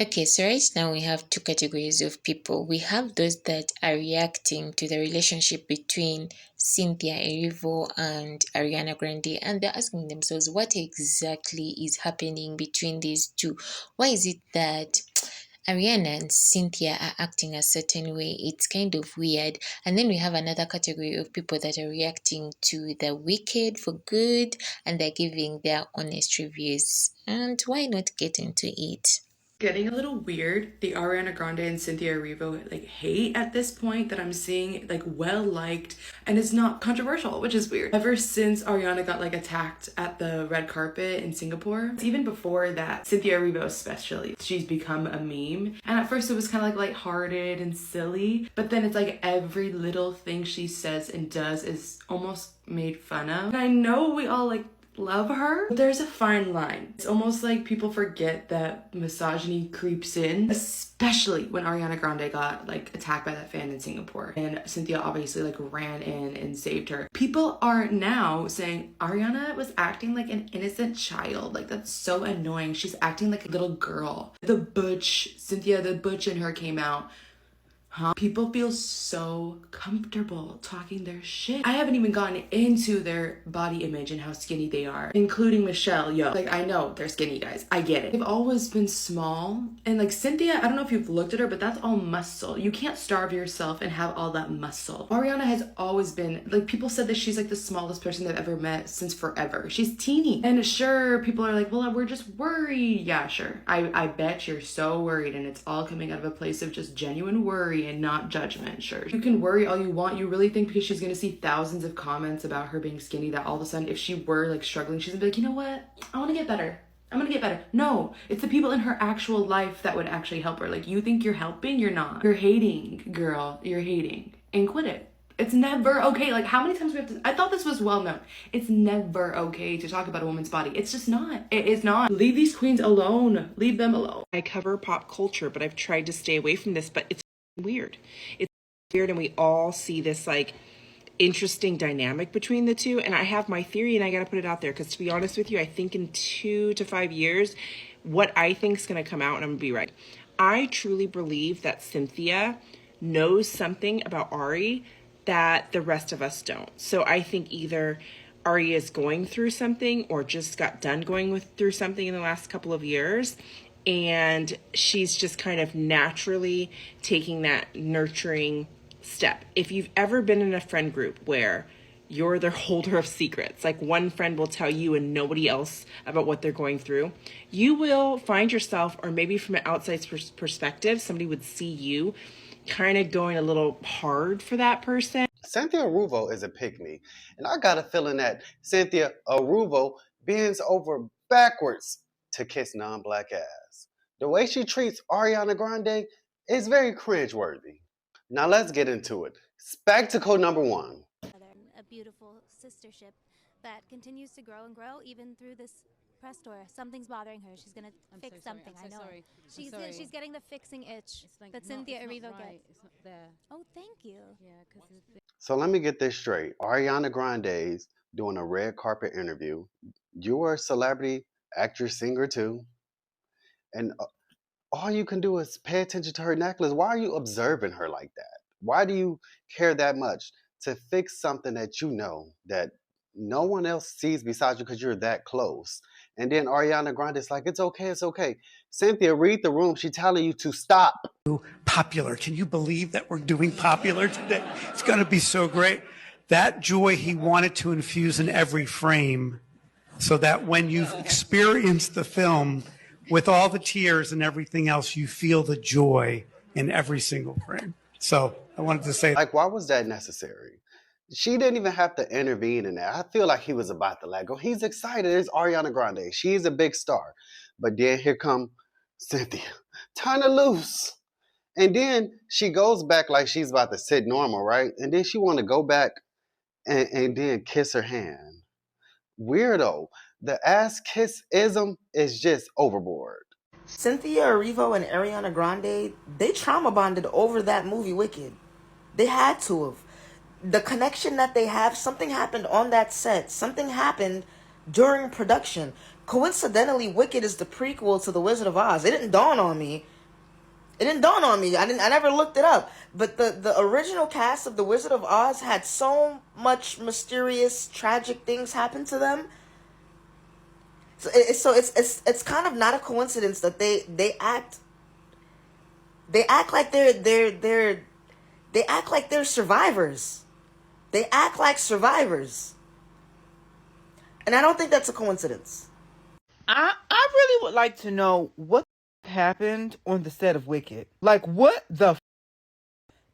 Okay, so right now we have two categories of people. We have those that are reacting to the relationship between Cynthia Erivo and Ariana Grande, and they're asking themselves what exactly is happening between these two. Why is it that Ariana and Cynthia are acting a certain way? It's kind of weird. And then we have another category of people that are reacting to the wicked for good, and they're giving their honest reviews. And why not get into it? Getting a little weird. The Ariana Grande and Cynthia Erivo like hate at this point that I'm seeing like well liked, and it's not controversial, which is weird. Ever since Ariana got like attacked at the red carpet in Singapore, even before that, Cynthia Erivo especially, she's become a meme. And at first it was kind of like lighthearted and silly, but then it's like every little thing she says and does is almost made fun of. And I know we all like love her, but there's a fine line. It's almost like people forget that misogyny creeps in, especially when Ariana Grande got like attacked by that fan in Singapore, and Cynthia obviously like ran in and saved her. People are now saying Ariana was acting like an innocent child. Like, that's so annoying. She's acting like a little girl. The butch in her came out. People feel so comfortable talking their shit. I haven't even gotten into their body image and how skinny they are, including Michelle. Yo, like, I know they're skinny, guys. I get it. They've always been small. And like Cynthia, I don't know if you've looked at her, but that's all muscle. You can't starve yourself and have all that muscle. Ariana has always been, like, people said that she's like the smallest person they've ever met since forever. She's teeny. And sure, people are like, well, we're just worried. Yeah, sure. I bet you're so worried, and it's all coming out of a place of just genuine worry and not judgment. Sure, you can worry all you want. You really think because she's gonna see thousands of comments about her being skinny that all of a sudden if she were like struggling, she's gonna be like, you know what, I want to get better, I'm gonna get better? No, it's the people in her actual life that would actually help her. Like, you think you're helping, you're not. You're hating, girl. You're hating, and quit it. It's never okay. Like, how many times we have to, I thought this was well known. It's never okay to talk about a woman's body. It's just not. It is not. Leave these queens alone. Leave them alone. I cover pop culture, but I've tried to stay away from this, but it's weird. It's weird, and we all see this like interesting dynamic between the two. And I have my theory, and I got to put it out there because, to be honest with you, I think in 2 to 5 years, what I think is going to come out, and I'm going to be right. I truly believe that Cynthia knows something about Ari that the rest of us don't. So I think either Ari is going through something or just got done through something in the last couple of years, and she's just kind of naturally taking that nurturing step. If you've ever been in a friend group where you're the holder of secrets, like one friend will tell you and nobody else about what they're going through, you will find yourself, or maybe from an outside perspective, somebody would see you kind of going a little hard for that person. Cynthia Aruvo is a pygmy, and I got a feeling that Cynthia Aruvo bends over backwards to kiss non-black ass. The way she treats Ariana Grande is very cringeworthy. Now let's get into it. Spectacle number one. A beautiful sistership that continues to grow and grow even through this press tour. Something's bothering her. She's gonna fix something. I know. She's getting the fixing itch like that Cynthia Erivo right. gets. It's not there. Oh, thank you. Yeah, because So let me get this straight. Ariana Grande's doing a red carpet interview. You are a celebrity, actress, singer too. And all you can do is pay attention to her necklace. Why are you observing her like that? Why do you care that much to fix something that you know that no one else sees besides you because you're that close? And then Ariana Grande's like, it's okay, it's okay. Cynthia, read the room. She's telling you to stop. Popular. Can you believe that we're doing popular today? It's going to be so great. That joy he wanted to infuse in every frame so that when you've experienced the film with all the tears and everything else, you feel the joy in every single frame. So I wanted to say, like, why was that necessary? She didn't even have to intervene in that. I feel like he was about to let go. He's excited. It's Ariana Grande. She's a big star. But then here come Cynthia. Turn her loose. And then she goes back like she's about to sit normal, right? And then she want to go back and then kiss her hand. Weirdo. The ass kiss ism is just overboard. Cynthia Erivo and Ariana Grande, they trauma bonded over that movie Wicked. They had to have. The connection that they have, something happened on that set. Something happened during production. Coincidentally, Wicked is the prequel to The Wizard of Oz. It didn't dawn on me. I never looked it up. But the original cast of The Wizard of Oz had so much mysterious, tragic things happen to them. So it's kind of not a coincidence that they act like they're survivors. They act like survivors. And I don't think that's a coincidence. I really would like to know what happened on the set of Wicked. Like, what the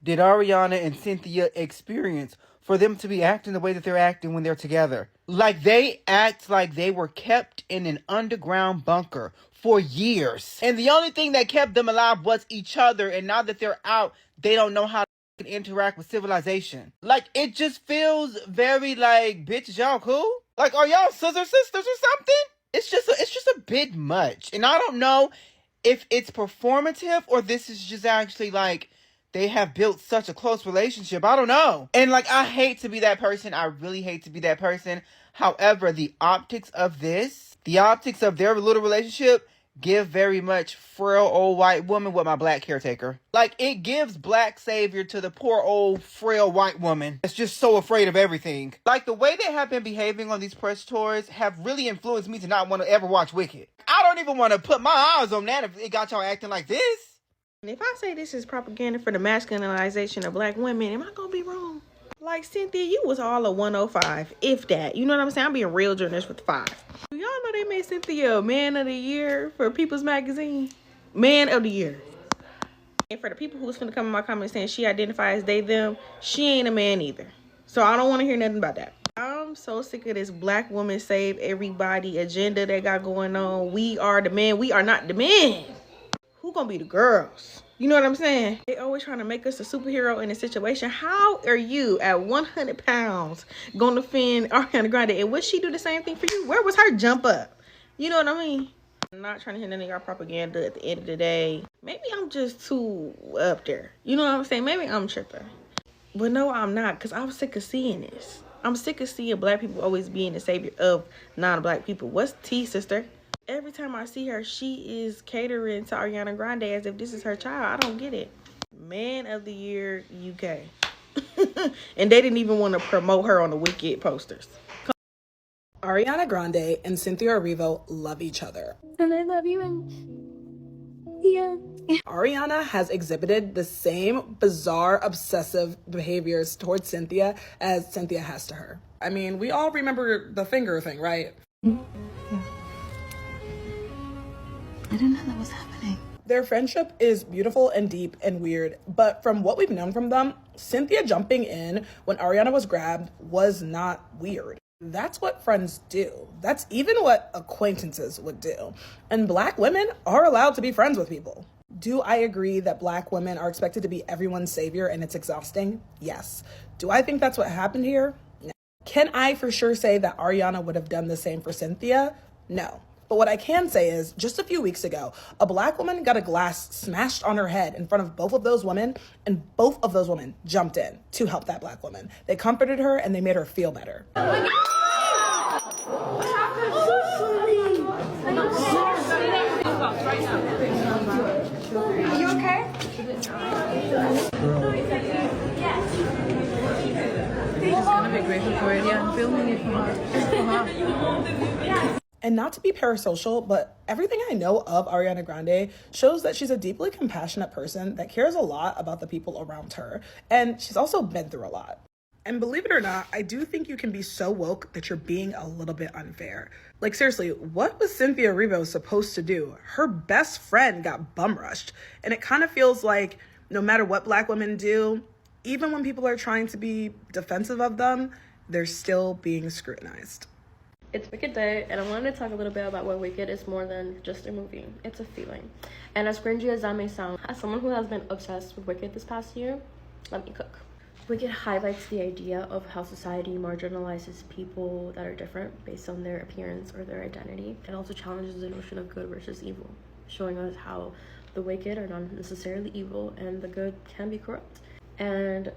did Ariana and Cynthia experience for them to be acting the way that they're acting when they're together? Like, they act like they were kept in an underground bunker for years. And the only thing that kept them alive was each other. And now that they're out, they don't know how to interact with civilization. Like, it just feels very like, bitch, y'all cool? Like, are y'all sisters or something? It's just a bit much. And I don't know if it's performative or this is just actually like they have built such a close relationship. I don't know. And like, I hate to be that person. I really hate to be that person. However, the optics of their little relationship give very much frail old white woman with my black caretaker. Like, it gives black savior to the poor old frail white woman that's just so afraid of everything. Like, the way they have been behaving on these press tours have really influenced me to not want to ever watch Wicked. I don't even want to put my eyes on that if it got y'all acting like this. And if I say this is propaganda for the masculinization of black women, am I gonna be wrong? Like, Cynthia, you was all a 105, if that. You know what I'm saying? I'm being real generous with 5. Do y'all know they made Cynthia Man of the Year for People's Magazine? Man of the Year. And for the people who's gonna come in my comments saying she identifies they, them, she ain't a man either. So I don't want to hear nothing about that. I'm so sick of this black woman save everybody agenda they got going on. We are the men. We are not the men. Who gonna be the girls? You know what I'm saying? They always trying to make us a superhero in a situation. How are you at 100 pounds gonna defend Ariana Grande? And would she do the same thing for you? Where was her jump up? You know what I mean? I'm not trying to hear none of y'all propaganda at the end of the day. Maybe I'm just too up there. You know what I'm saying? Maybe I'm tripping. But no, I'm not, because I'm sick of seeing this. I'm sick of seeing black people always being the savior of non-black people. What's the tea, sister? Every time I see her, she is catering to Ariana Grande as if this is her child. I don't get it. Man of the Year, UK. And they didn't even want to promote her on the Wicked posters. Ariana Grande and Cynthia Erivo love each other. And I love you, and yeah. Ariana has exhibited the same bizarre, obsessive behaviors towards Cynthia as Cynthia has to her. I mean, we all remember the finger thing, right? Yeah. I didn't know that was happening. Their friendship is beautiful and deep and weird, but from what we've known from them, Cynthia jumping in when Ariana was grabbed was not weird. That's what friends do. That's even what acquaintances would do. And black women are allowed to be friends with people. Do I agree that black women are expected to be everyone's savior and it's exhausting? Yes. Do I think that's what happened here? No. Can I for sure say that Ariana would have done the same for Cynthia? No. But what I can say is, just a few weeks ago, a black woman got a glass smashed on her head in front of both of those women, and both of those women jumped in to help that black woman. They comforted her and they made her feel better. Are you okay? Just gonna be grateful for it. Yeah, I'm filming it for her. And not to be parasocial, but everything I know of Ariana Grande shows that she's a deeply compassionate person that cares a lot about the people around her. And she's also been through a lot. And believe it or not, I do think you can be so woke that you're being a little bit unfair. Like, seriously, what was Cynthia Erivo supposed to do? Her best friend got bum rushed. And it kind of feels like no matter what black women do, even when people are trying to be defensive of them, they're still being scrutinized. It's Wicked Day, and I wanted to talk a little bit about why Wicked is more than just a movie. It's a feeling. And as cringy as that may sound, as someone who has been obsessed with Wicked this past year, let me cook. Wicked highlights the idea of how society marginalizes people that are different based on their appearance or their identity. It also challenges the notion of good versus evil, showing us how the wicked are not necessarily evil and the good can be corrupt. And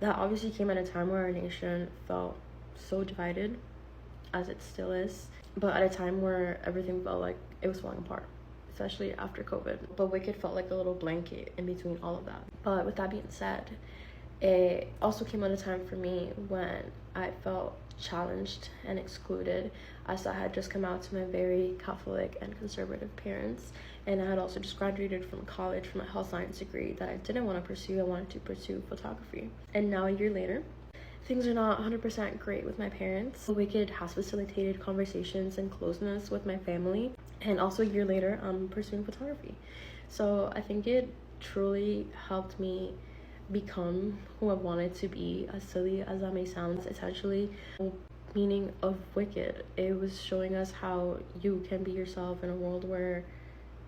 that obviously came at a time where our nation felt so divided, as it still is. but at a time where everything felt like it was falling apart, especially after COVID. But Wicked felt like a little blanket in between all of that. But with that being said, it also came at a time for me when I felt challenged and excluded, as I had just come out to my very Catholic and conservative parents, and I had also just graduated from college from a health science degree that I didn't want to pursue. I wanted to pursue photography. And now a year later, things are not 100% great with my parents. Wicked has facilitated conversations and closeness with my family, and also a year later, I'm pursuing photography. So I think it truly helped me become who I wanted to be, as silly as that may sound. Essentially, the meaning of Wicked, it was showing us how you can be yourself in a world where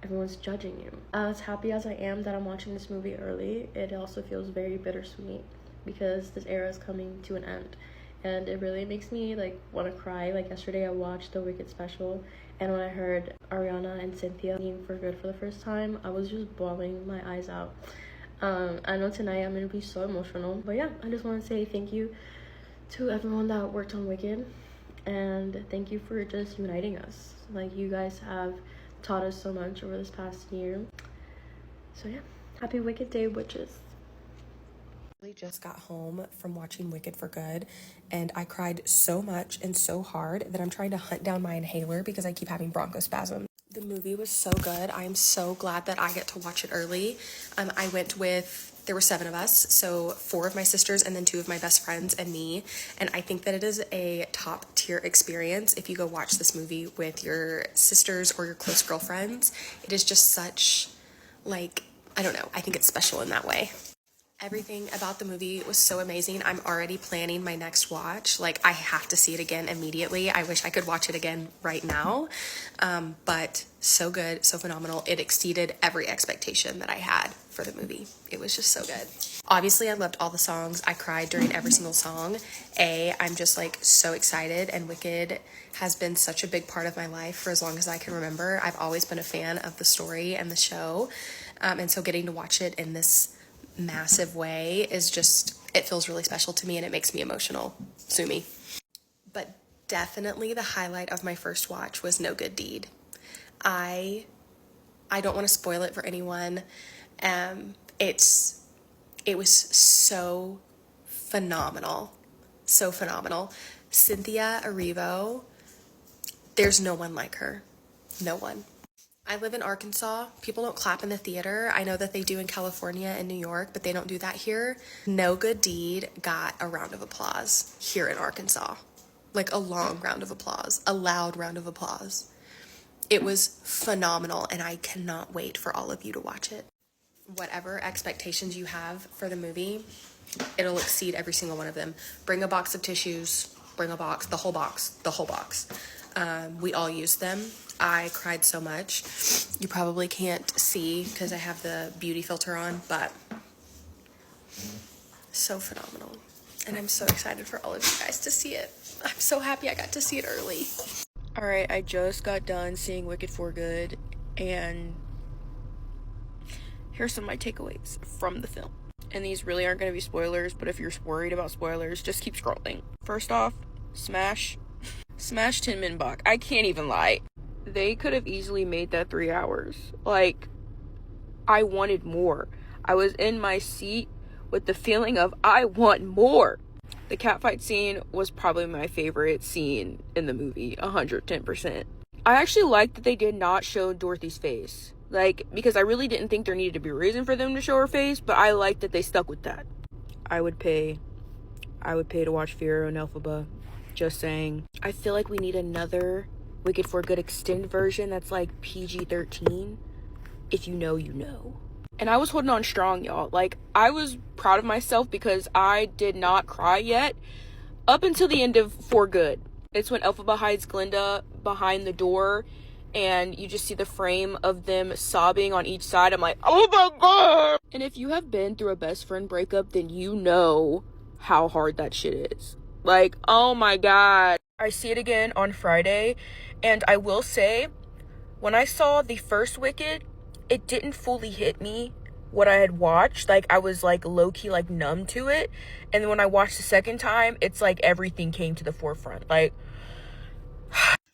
everyone's judging you. As happy as I am that I'm watching this movie early, it also feels very bittersweet because this era is coming to an end, and it really makes me like want to cry. Like yesterday I watched the Wicked special, and when I heard Ariana and Cynthia singing For Good for the first time, I was just bawling my eyes out. I know tonight I'm gonna be so emotional, but yeah, I just want to say thank you to everyone that worked on Wicked, and thank you for just uniting us. Like, you guys have taught us so much over this past year. So yeah, happy Wicked Day, witches. I just got home from watching Wicked for Good, and I cried so much and so hard that I'm trying to hunt down my inhaler because I keep having bronchospasm. The movie was so good. I am so glad that I get to watch it early. I went with, there were 7 of us, so 4 of my sisters and then 2 of my best friends and me, and I think that it is a top tier experience if you go watch this movie with your sisters or your close girlfriends. It is just such, like, I don't know, I think it's special in that way. Everything about the movie was so amazing. I'm already planning my next watch. Like, I have to see it again immediately. I wish I could watch it again right now. But so good, so phenomenal. It exceeded every expectation that I had for the movie. It was just so good. Obviously, I loved all the songs. I cried during every single song. I'm just like so excited, and Wicked has been such a big part of my life for as long as I can remember. I've always been a fan of the story and the show. And so getting to watch it in this massive way is just, it feels really special to me, and it makes me emotional. Sue me. But definitely the highlight of my first watch was No Good Deed. I don't want to spoil it for anyone. It was so phenomenal. So phenomenal. Cynthia Erivo, there's no one like her. No one. I live in Arkansas. People don't clap in the theater. I know that they do in California and New York, but they don't do that here. No Good Deed got a round of applause here in Arkansas. Like a long round of applause, a loud round of applause. It was phenomenal, and I cannot wait for all of you to watch it. Whatever expectations you have for the movie, it'll exceed every single one of them. Bring a box of tissues, bring a box, the whole box. We all used them. I cried so much. You probably can't see because I have the beauty filter on, but so phenomenal. And I'm so excited for all of you guys to see it. I'm so happy I got to see it early. Alright, I just got done seeing Wicked for Good, and here's some of my takeaways from the film. And these really aren't going to be spoilers, but if you're worried about spoilers, just keep scrolling. First off, Smash Tin Min Bach. I can't even lie. They could have easily made that 3 hours. Like, I wanted more. I was in my seat with the feeling of, I want more. The catfight scene was probably my favorite scene in the movie, 110%. I actually liked that they did not show Dorothy's face. Like, because I really didn't think there needed to be a reason for them to show her face, but I liked that they stuck with that. I would pay to watch Firo and Elphaba. Just saying. I feel like we need another Wicked for Good extended version that's like PG-13. If you know, you know. And I was holding on strong, y'all. Like, I was proud of myself because I did not cry yet up until the end of For Good. It's when Elphaba hides Glinda behind the door, and you just see the frame of them sobbing on each side. I'm like, oh my god! And if you have been through a best friend breakup, then you know how hard that shit is. Like, oh my god. I see it again on Friday, and I will say, when I saw the first Wicked, it didn't fully hit me what I had watched. Like, I was like low-key like numb to it, and then when I watched the second time, it's like everything came to the forefront. Like,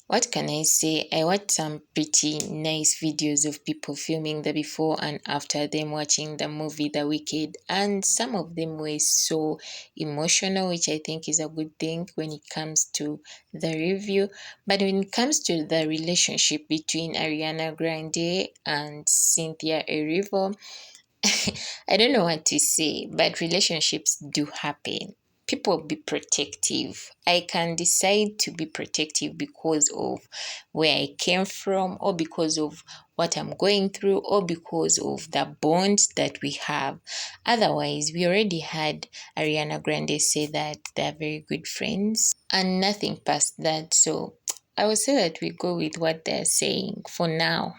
What can I say? I watched some pretty nice videos of people filming the before and after them watching the movie The Wicked, and some of them were so emotional, which I think is a good thing when it comes to the review. But when it comes to the relationship between Ariana Grande and Cynthia Erivo, I don't know what to say, but relationships do happen. People be protective. I can decide to be protective because of where I came from, or because of what I'm going through, or because of the bond that we have. Otherwise, we already had Ariana Grande say that they're very good friends and nothing past that. So I would say that we go with what they're saying for now.